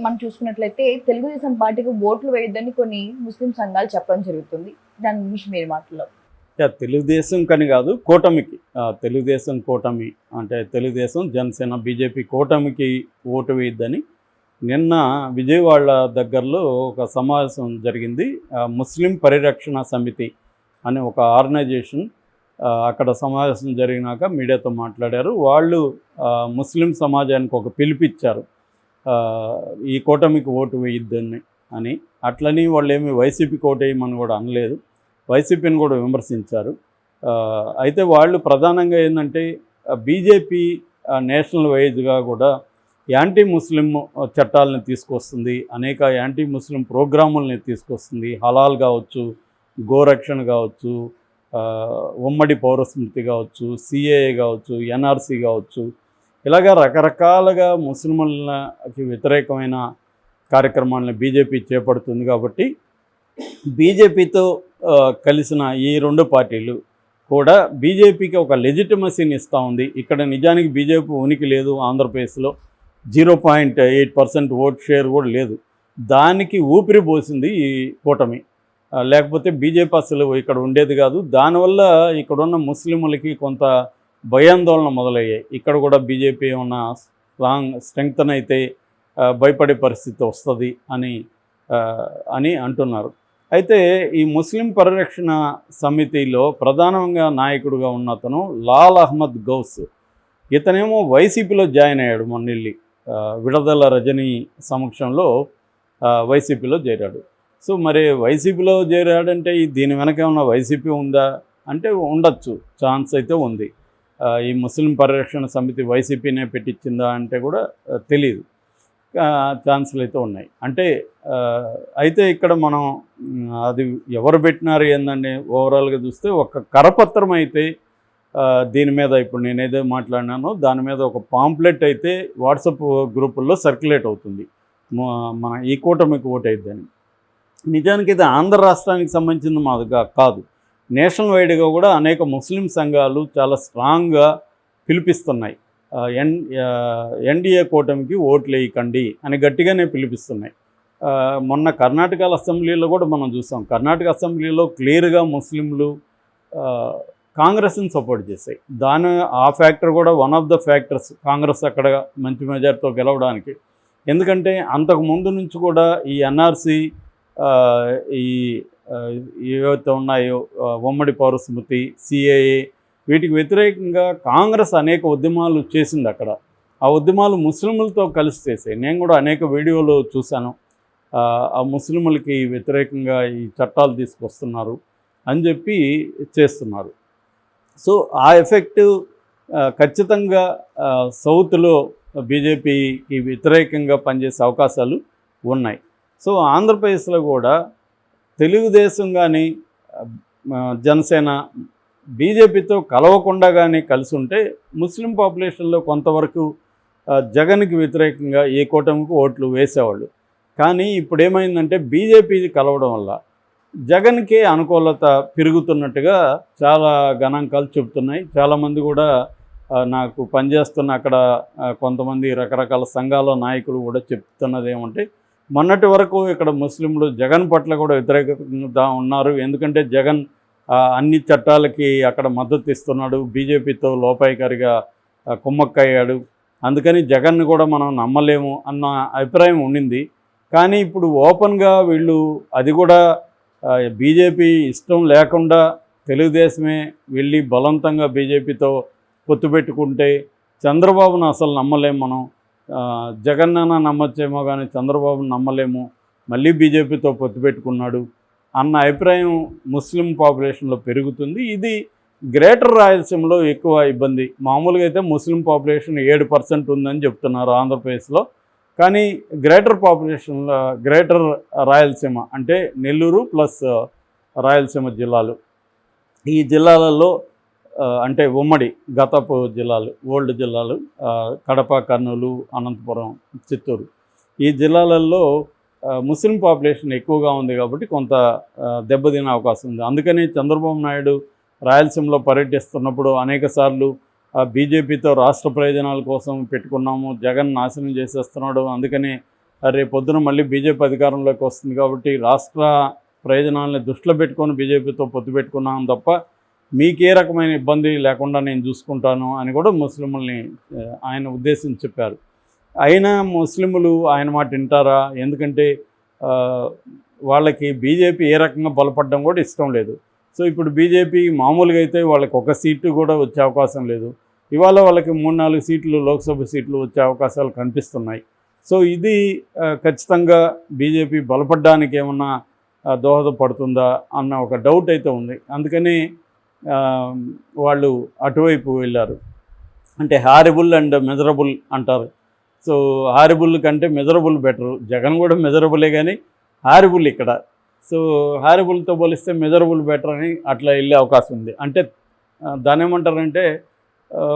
మనం చూసుకున్నట్లయితే తెలుగుదేశం పార్టీకి ఓట్లు వేయొద్దని కొన్ని ముస్లిం సంఘాలు చెప్పడం జరుగుతుంది. దాని గురించి మీరు మాటల్లో. తెలుగుదేశం కని కాదు, కూటమికి. తెలుగుదేశం కూటమి అంటే తెలుగుదేశం, జనసేన, బీజేపీ కూటమికి ఓటు వేయొద్దని నిన్న విజయవాడ దగ్గరలో ఒక సమావేశం జరిగింది. ముస్లిం పరిరక్షణ సమితి అనే ఒక ఆర్గనైజేషన్ అక్కడ సమావేశం జరిగినాక మీడియాతో మాట్లాడారు. వాళ్ళు ముస్లిం సమాజానికి ఒక పిలుపిచ్చారు, ఈ కూటమికి ఓటు వేయొద్దని అని. అట్లని వాళ్ళు ఏమి వైసీపీకి ఓటు వేయమని కూడా అనలేదు, వైసీపీని కూడా విమర్శించారు. అయితే వాళ్ళు ప్రధానంగా ఏంటంటే బీజేపీ నేషనల్ వైజ్గా కూడా యాంటీ ముస్లిం చట్టాలని తీసుకొస్తుంది, అనేక యాంటీ ముస్లిం ప్రోగ్రాములని తీసుకొస్తుంది. హలాల్ కావచ్చు, గోరక్షణ కావచ్చు, ఉమ్మడి పౌరస్మృతి కావచ్చు, సిఏఏ కావచ్చు, ఎన్ఆర్సీ కావచ్చు, ఇలాగా రకరకాలుగా ముస్లింలకి వ్యతిరేకమైన కార్యక్రమాలను బీజేపీ చేపడుతుంది. కాబట్టి బీజేపీతో కలిసిన ఈ రెండు పార్టీలు కూడా బీజేపీకి ఒక లెజిటిమసీని ఇస్తూ ఉంది. ఇక్కడ నిజానికి బీజేపీ ఉనికి లేదు. ఆంధ్రప్రదేశ్లో 0.8% ఓట్ షేర్ కూడా లేదు. దానికి ఊపిరి పోసింది ఈ కూటమి. లేకపోతే బీజేపీ అసలు ఇక్కడ ఉండేది కాదు. దానివల్ల ఇక్కడున్న ముస్లింలకి కొంత భయాందోళన మొదలయ్యాయి. ఇక్కడ కూడా బీజేపీ ఉన్న స్ట్రెంగ్తన్ అయితే భయపడే పరిస్థితి వస్తుంది అని అంటున్నారు. అయితే ఈ ముస్లిం పరిరక్షణ సమితిలో ప్రధానంగా నాయకుడిగా ఉన్న అతను లాల్ అహ్మద్ గౌస్. ఇతనేమో వైసీపీలో జాయిన్ అయ్యాడు. మొన్నెళ్ళి విడదల రజనీ సమక్షంలో వైసీపీలో చేరాడు. సో మరి వైసీపీలో చేరాడంటే దీని వెనక ఏమన్నా వైసీపీ ఉందా అంటే ఉండొచ్చు, ఛాన్స్ అయితే ఉంది. ఈ ముస్లిం పరిరక్షణ సమితి వైసీపీనే పెట్టించిందా అంటే కూడా తెలియదు, ఛాన్సులు అయితే ఉన్నాయి. అంటే అయితే ఇక్కడ మనం అది ఎవరు పెట్టినారు ఏందండి ఓవరాల్గా చూస్తే ఒక కరపత్రం అయితే దీని మీద ఇప్పుడు నేనేదో మాట్లాడినానో దాని మీద ఒక పాంప్లెట్ అయితే వాట్సాప్ గ్రూపుల్లో సర్క్యులేట్ అవుతుంది, మన ఈ కూటమికి ఓటు అయిద్దని. నిజానికి ఇది ఆంధ్ర రాష్ట్రానికి సంబంధించిన మాదిగా కాదు, నేషనల్ వైడ్గా కూడా అనేక ముస్లిం సంఘాలు చాలా స్ట్రాంగ్గా పిలిపిస్తున్నాయి. ఎన్డీఏ కూటమికి ఓట్లు వేయకండి అని గట్టిగానే పిలిపిస్తున్నాయి. మొన్న కర్ణాటక అసెంబ్లీలో కూడా మనం చూసాం. కర్ణాటక అసెంబ్లీలో క్లియర్గా ముస్లింలు కాంగ్రెస్ని సపోర్ట్ చేశాయి. ఆ ఫ్యాక్టర్ కూడా one of the factors Congress అక్కడ మంచి మెజార్టీతో గెలవడానికి. ఎందుకంటే అంతకుముందు నుంచి కూడా ఈ ఎన్ఆర్సీ, ఈ ఏవైతే ఉన్నాయో ఉమ్మడి పౌరస్మృతి, సిఏఏ, వీటికి వ్యతిరేకంగా కాంగ్రెస్ అనేక ఉద్యమాలు చేసింది అక్కడ. ఆ ఉద్యమాలు ముస్లింలతో కలిసి చేసాయి. నేను కూడా అనేక వీడియోలు చూశాను. ఆ ముస్లింలకి వ్యతిరేకంగా ఈ చట్టాలు తీసుకొస్తున్నారు అని చెప్పి చేస్తున్నారు. సో ఆ ఎఫెక్ట్ ఖచ్చితంగా సౌత్లో బీజేపీకి వ్యతిరేకంగా పనిచేసే అవకాశాలు ఉన్నాయి. సో ఆంధ్రప్రదేశ్లో కూడా తెలుగుదేశం కానీ జనసేన బీజేపీతో కలవకుండా కానీ కలిసి ఉంటే ముస్లిం పాపులేషన్లో కొంతవరకు జగన్కి వ్యతిరేకంగా ఏ కూటమికి ఓట్లు వేసేవాళ్ళు. కానీ ఇప్పుడు ఏమైందంటే బీజేపీ కలవడం వల్ల జగన్కే అనుకూలత పెరుగుతున్నట్టుగా చాలా గణాంకాలు చెబుతున్నాయి. చాలామంది కూడా నాకు పనిచేస్తున్న అక్కడ కొంతమంది రకరకాల సంఘాల నాయకులు కూడా చెప్తున్నది ఏమంటే మొన్నటి వరకు ఇక్కడ ముస్లింలు జగన్ పట్ల కూడా వ్యతిరేకంగా ఉన్నారు. ఎందుకంటే జగన్ అన్ని చట్టాలకి అక్కడ మద్దతు ఇస్తున్నాడు, బీజేపీతో లోపాయికారిగా కుమ్మక్కయ్యాడు, అందుకని జగన్ను కూడా మనం నమ్మలేము అన్న అభిప్రాయం ఉండింది. కానీ ఇప్పుడు ఓపెన్గా వీళ్ళు అది కూడా బీజేపీ ఇష్టం లేకుండా తెలుగుదేశమే వెళ్ళి బలవంతంగా బీజేపీతో పొత్తు పెట్టుకుంటే చంద్రబాబును అసలు నమ్మలేము మనం, జగన్నైనా నమ్మచ్చేమో కానీ చంద్రబాబును నమ్మలేము, మళ్ళీ బీజేపీతో పొత్తు పెట్టుకున్నాడు అన్న అభిప్రాయం ముస్లిం పాపులేషన్లో పెరుగుతుంది. ఇది గ్రేటర్ రాయలసీమలో ఎక్కువ ఇబ్బంది. మామూలుగా అయితే ముస్లిం పాపులేషన్ 7% ఉందని చెప్తున్నారు ఆంధ్రప్రదేశ్లో. కానీ గ్రేటర్ పాపులేషన్లో గ్రేటర్ రాయలసీమ అంటే నెల్లూరు ప్లస్ రాయలసీమ జిల్లాలు, ఈ జిల్లాలలో అంటే ఉమ్మడి గతపు జిల్లాలు, ఓల్డ్ జిల్లాలు కడప, కర్నూలు, అనంతపురం, చిత్తూరు, ఈ జిల్లాలలో ముస్లిం పాపులేషన్ ఎక్కువగా ఉంది కాబట్టి కొంత దెబ్బతినే అవకాశం ఉంది. అందుకని చంద్రబాబు నాయుడు రాయలసీమలో పర్యటిస్తున్నప్పుడు అనేకసార్లు బీజేపీతో రాష్ట్ర ప్రయోజనాల కోసం పెట్టుకున్నాము, జగన్ నాశనం చేసేస్తున్నాడు, అందుకని రేపు పొద్దున మళ్ళీ బీజేపీ అధికారంలోకి వస్తుంది కాబట్టి రాష్ట్ర ప్రయోజనాలని దృష్టిలో పెట్టుకొని బీజేపీతో పొత్తు పెట్టుకున్నాం తప్ప మీకే రకమైన ఇబ్బంది లేకుండా నేను చూసుకుంటాను అని కూడా ముస్లింలని ఆయన ఉద్దేశించి చెప్పారు. అయినా ముస్లింలు ఆయన మాట వింటారా? ఎందుకంటే వాళ్ళకి బీజేపీ ఏ రకంగా బలపడడం కూడా ఇష్టం లేదు. సో ఇప్పుడు బీజేపీ మామూలుగా అయితే వాళ్ళకి ఒక సీటు కూడా వచ్చే అవకాశం లేదు. ఇవాళ వాళ్ళకి 3-4 సీట్లు లోక్సభ సీట్లు వచ్చే అవకాశాలు కనిపిస్తున్నాయి. సో ఇది ఖచ్చితంగా బీజేపీ బలపడడానికి ఏమన్నా దోహదపడుతుందా అన్న ఒక డౌట్ అయితే ఉంది. అందుకని వాళ్ళు అటువైపు వెళ్ళారు. అంటే హారిబుల్ అండ్ మెజరబుల్ అంటారు. సో హారిబుల్ కంటే మెజరబుల్ బెటరు. జగన్ కూడా మెజరబులే కానీ హారిబుల్ ఇక్కడ. సో హారిబుల్తో పోలిస్తే మెజరబుల్ బెటర్ అని అట్లా వెళ్ళే అవకాశం ఉంది. అంటే దాని ఏమంటారంటే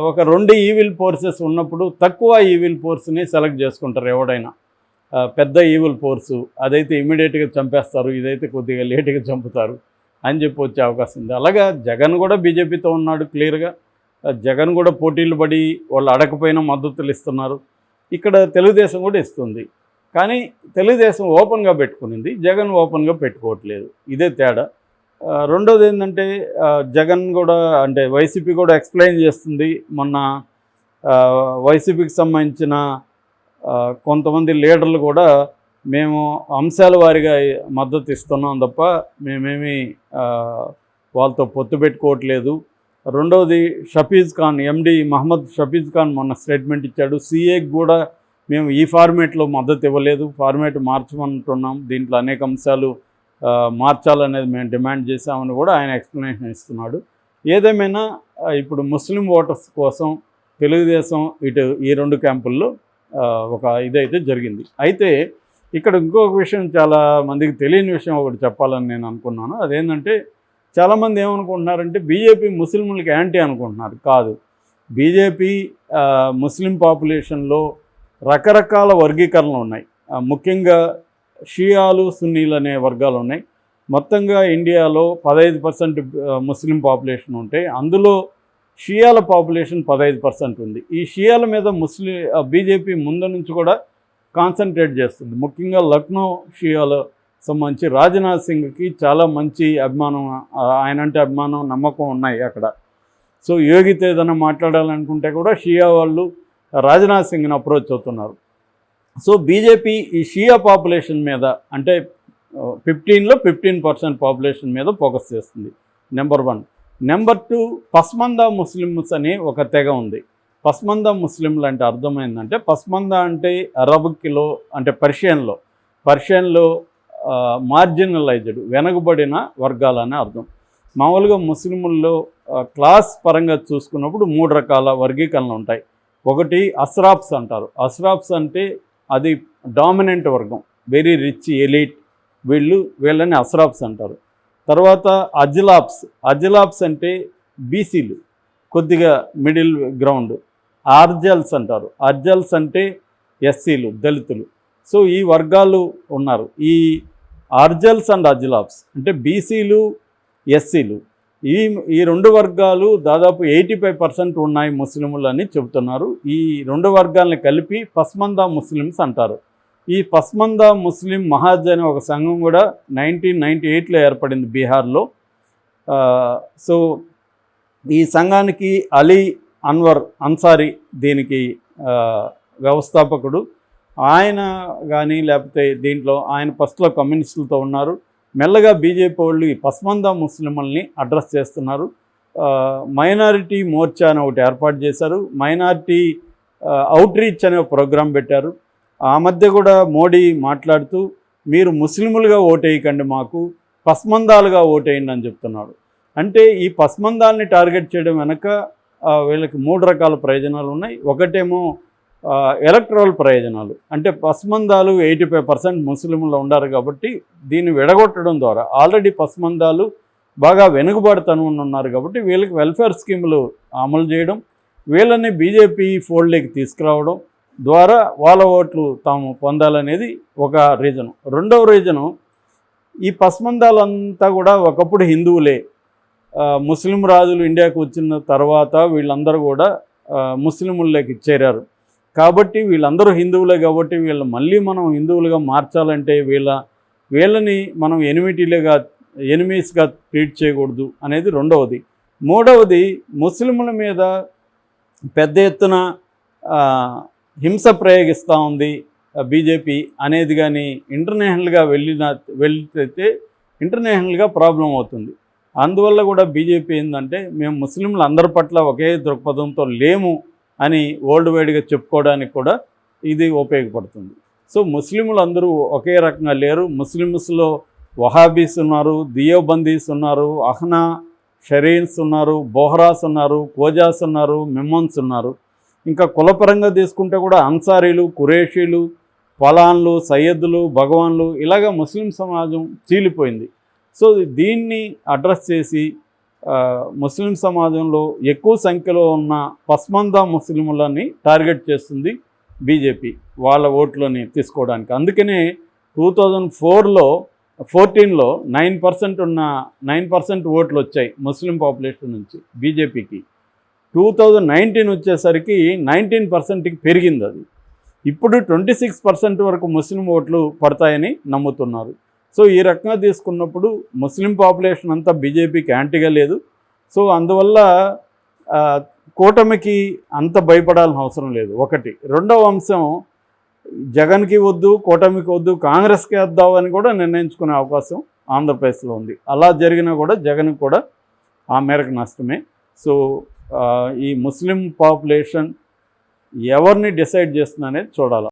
ఒక 2 ఈవిల్ ఫోర్సెస్ ఉన్నప్పుడు తక్కువ ఈవిల్ ఫోర్స్ని సెలెక్ట్ చేసుకుంటారు ఎవడైనా. పెద్ద ఈవిల్ ఫోర్సు అదైతే ఇమీడియట్గా చంపేస్తారు, ఇదైతే కొద్దిగా లేటుగా చంపుతారు అని చెప్పి వచ్చే అవకాశం ఉంది. అలాగా జగన్ కూడా బీజేపీతో ఉన్నాడు క్లియర్గా. జగన్ కూడా పోటీలు పడి వాళ్ళు అడగకపోయినా మద్దతులు ఇస్తున్నారు. ఇక్కడ తెలుగుదేశం కూడా ఇస్తుంది. కానీ తెలుగుదేశం ఓపెన్గా పెట్టుకునింది, జగన్ ఓపెన్గా పెట్టుకోవట్లేదు. ఇదే తేడా. రెండోది ఏంటంటే జగన్ కూడా అంటే వైసీపీ కూడా ఎక్స్ప్లెయిన్ చేస్తుంది. మొన్న వైసీపీకి సంబంధించిన కొంతమంది లీడర్లు కూడా మేము అంశాల వారీగా మద్దతు ఇస్తున్నాం తప్ప మేమేమి వాళ్ళతో పొత్తు పెట్టుకోవట్లేదు. రెండవది షఫీజ్ ఖాన్, ఎండి మహమ్మద్ షఫీజ్ ఖాన్ మొన్న స్టేట్మెంట్ ఇచ్చాడు. సీఏకి కూడా మేము ఈ ఫార్మేట్లో మద్దతు ఇవ్వలేదు, ఫార్మేట్ మార్చమంటున్నాం, దీంట్లో అనేక అంశాలు మార్చాలనేది మేము డిమాండ్ చేశామని కూడా ఆయన ఎక్స్ప్లెనేషన్ ఇస్తున్నాడు. ఏదేమైనా ఇప్పుడు ముస్లిం ఓటర్స్ కోసం తెలుగుదేశం ఇటు ఈ 2 క్యాంపుల్లో ఒక ఇదైతే జరిగింది. అయితే ఇక్కడ ఇంకొక విషయం చాలా మందికి తెలియని విషయం ఒకటి చెప్పాలని నేను అనుకున్నాను. అదేంటంటే చాలామంది ఏమనుకుంటున్నారంటే బీజేపీ ముస్లింలకి యాంటీ అనుకుంటున్నారు. కాదు, బీజేపీ ముస్లిం పాపులేషన్లో రకరకాల వర్గీకరణలు ఉన్నాయి. ముఖ్యంగా షియాలు, సున్నీలు అనే వర్గాలు ఉన్నాయి. మొత్తంగా ఇండియాలో 15% ముస్లిం పాపులేషన్ ఉంటే అందులో షియాల పాపులేషన్ 15% ఉంది. ఈ షియాల మీద బీజేపీ ముందు నుంచి కూడా కాన్సన్ట్రేట్ చేస్తుంది. ముఖ్యంగా లక్నో షియాలో సంబంధించి రాజ్నాథ్ సింగ్కి చాలా మంచి అభిమానం, ఆయనంటే అభిమానం, నమ్మకం ఉన్నాయి అక్కడ. సో యోగితో ఏదైనా మాట్లాడాలనుకుంటే కూడా షియా వాళ్ళు రాజ్నాథ్ సింగ్ని అప్రోచ్ అవుతున్నారు. సో బీజేపీ ఈ షియా పాపులేషన్ మీద అంటే 15లో 15% పాపులేషన్ మీద ఫోకస్ చేస్తుంది. నెంబర్ 1. నెంబర్ 2, పస్మందా ముస్లిమ్స్ అని ఒక తెగ ఉంది. పస్మందా ముస్లింలు అంటే అర్థమైందంటే, పస్మందా అంటే అరబిక్లో అంటే పర్షియన్లో మార్జినలైజ్డ్, వెనకబడిన వర్గాలని అర్థం. మామూలుగా ముస్లింల్లో క్లాస్ పరంగా చూసుకున్నప్పుడు 3 రకాల వర్గీకరణలు ఉంటాయి. ఒకటి అస్రాఫ్స్ అంటారు. అస్రాఫ్స్ అంటే అది డామినెంట్ వర్గం, వెరీ రిచ్ ఎలీట్, వీళ్ళని అస్రాఫ్స్ అంటారు. తర్వాత అజ్లాబ్స్ అంటే బీసీలు, కొద్దిగా మిడిల్ గ్రౌండ్. ఆర్జల్స్ అంటారు. అర్జల్స్ అంటే ఎస్సీలు, దళితులు. సో ఈ వర్గాలు ఉన్నారు. ఈ ఆర్జల్స్ అండ్ అజ్లాబ్స్ అంటే బీసీలు, ఎస్సీలు, ఈ 2 వర్గాలు దాదాపు 85% ఉన్నాయి ముస్లింలు అని చెబుతున్నారు. ఈ 2 వర్గాలని కలిపి పస్మందా ముస్లిమ్స్ అంటారు. ఈ పస్మందా ముస్లిం మహాజ్ అనే ఒక సంఘం కూడా 1998లో ఏర్పడింది బీహార్లో. సో ఈ సంఘానికి అలీ అన్వర్ అన్సారీ దీనికి వ్యవస్థాపకుడు. ఆయన కానీ లేకపోతే దీంట్లో ఆయన ఫస్ట్లో కమ్యూనిస్టులతో ఉన్నారు. మెల్లగా బీజేపీ వాళ్ళు ఈ పస్మందా ముస్లింలని అడ్రస్ చేస్తున్నారు. మైనారిటీ మోర్చా అని ఒకటి ఏర్పాటు చేశారు. మైనారిటీ అవుట్రీచ్ అనే ప్రోగ్రాం పెట్టారు. ఆ మధ్య కూడా మోడీ మాట్లాడుతూ మీరు ముస్లింలుగా ఓటేయకండి, మాకు పస్మందాలుగా ఓటేయండి అని చెప్తున్నాడు. అంటే ఈ పస్మందాల్ని టార్గెట్ చేయడం వెనక వీళ్ళకి 3 రకాల ప్రయోజనాలు ఉన్నాయి. ఒకటేమో ఎలక్ట్రల్ ప్రయోజనాలు. అంటే పస్మందాలు 85% ముస్లింలు ఉన్నారు కాబట్టి దీన్ని విడగొట్టడం ద్వారా ఆల్రెడీ పస్మందాలు బాగా వెనుకబడతను ఉన్నారు కాబట్టి వీళ్ళకి వెల్ఫేర్ స్కీములు అమలు చేయడం, వీళ్ళని బీజేపీ ఫోల్డ్లోకి తీసుకురావడం ద్వారా వాళ్ళ ఓట్లు తాము పొందాలనేది ఒక రీజను. రెండవ రీజను, ఈ పస్మందాలంతా కూడా ఒకప్పుడు హిందువులే. ముస్లిం రాజులు ఇండియాకు వచ్చిన తర్వాత వీళ్ళందరూ కూడా ముస్లింలకి చేరారు. కాబట్టి వీళ్ళందరూ హిందువులే కాబట్టి వీళ్ళు మళ్ళీ మనం హిందువులుగా మార్చాలంటే వీళ్ళని మనం ఎనిమీస్గా ట్రీట్ చేయకూడదు అనేది రెండవది. మూడవది, ముస్లింల మీద పెద్ద ఎత్తున హింస ప్రయోగిస్తూ ఉంది బీజేపీ అనేది కానీ ఇంటర్నేషనల్గా వెళ్తే ఇంటర్నేషనల్గా ప్రాబ్లం అవుతుంది. అందువల్ల కూడా బీజేపీ ఏంటంటే మేము ముస్లింలు అందరి పట్ల ఒకే దృక్పథంతో లేము అని వరల్డ్ వైడ్గా చెప్పుకోవడానికి కూడా ఇది ఉపయోగపడుతుంది. సో ముస్లింలు అందరూ ఒకే రకంగా లేరు. ముస్లిమ్స్లో వహాబీస్ ఉన్నారు, దియోబందీస్ ఉన్నారు, అహ్నా షరీన్స్ ఉన్నారు, బోహరాస్ ఉన్నారు, కోజాస్ ఉన్నారు, మిమ్మన్స్ ఉన్నారు. ఇంకా కులపరంగా తీసుకుంటే కూడా అన్సారీలు, కురేషీలు, పలాన్లు, సయ్యద్లు, భగవాన్లు ఇలాగ ముస్లిం సమాజం చీలిపోయింది. సో దీన్ని అడ్రస్ చేసి ముస్లిం సమాజంలో ఎక్కువ సంఖ్యలో ఉన్న పస్మందా ముస్లింలని టార్గెట్ చేస్తుంది బీజేపీ వాళ్ళ ఓట్లని తీసుకోవడానికి. అందుకనే 2014లో 9% ఓట్లు వచ్చాయి ముస్లిం పాపులేషన్ నుంచి బీజేపీకి. 2019 వచ్చేసరికి 19%కి పెరిగింది అది. ఇప్పుడు 26% వరకు ముస్లిం ఓట్లు పడతాయని నమ్ముతున్నారు. సో ఈ రకంగా తీసుకున్నప్పుడు ముస్లిం పాపులేషన్ అంతా బీజేపీకి యాంటీగా లేదు. సో అందువల్ల కూటమికి అంత భయపడాల్సిన అవసరం లేదు. ఒకటి. రెండవ అంశం, జగన్కి వద్దు, కూటమికి వద్దు, కాంగ్రెస్కి వేద్దామని కూడా నిర్ణయించుకునే అవకాశం ఆంధ్రప్రదేశ్లో ఉంది. అలా జరిగినా కూడా జగన్కి కూడా ఆ మేరకు నష్టమే. సో ఈ ముస్లిం పాపులేషన్ ఎవరిని డిసైడ్ చేస్తుందనేది చూడాలి.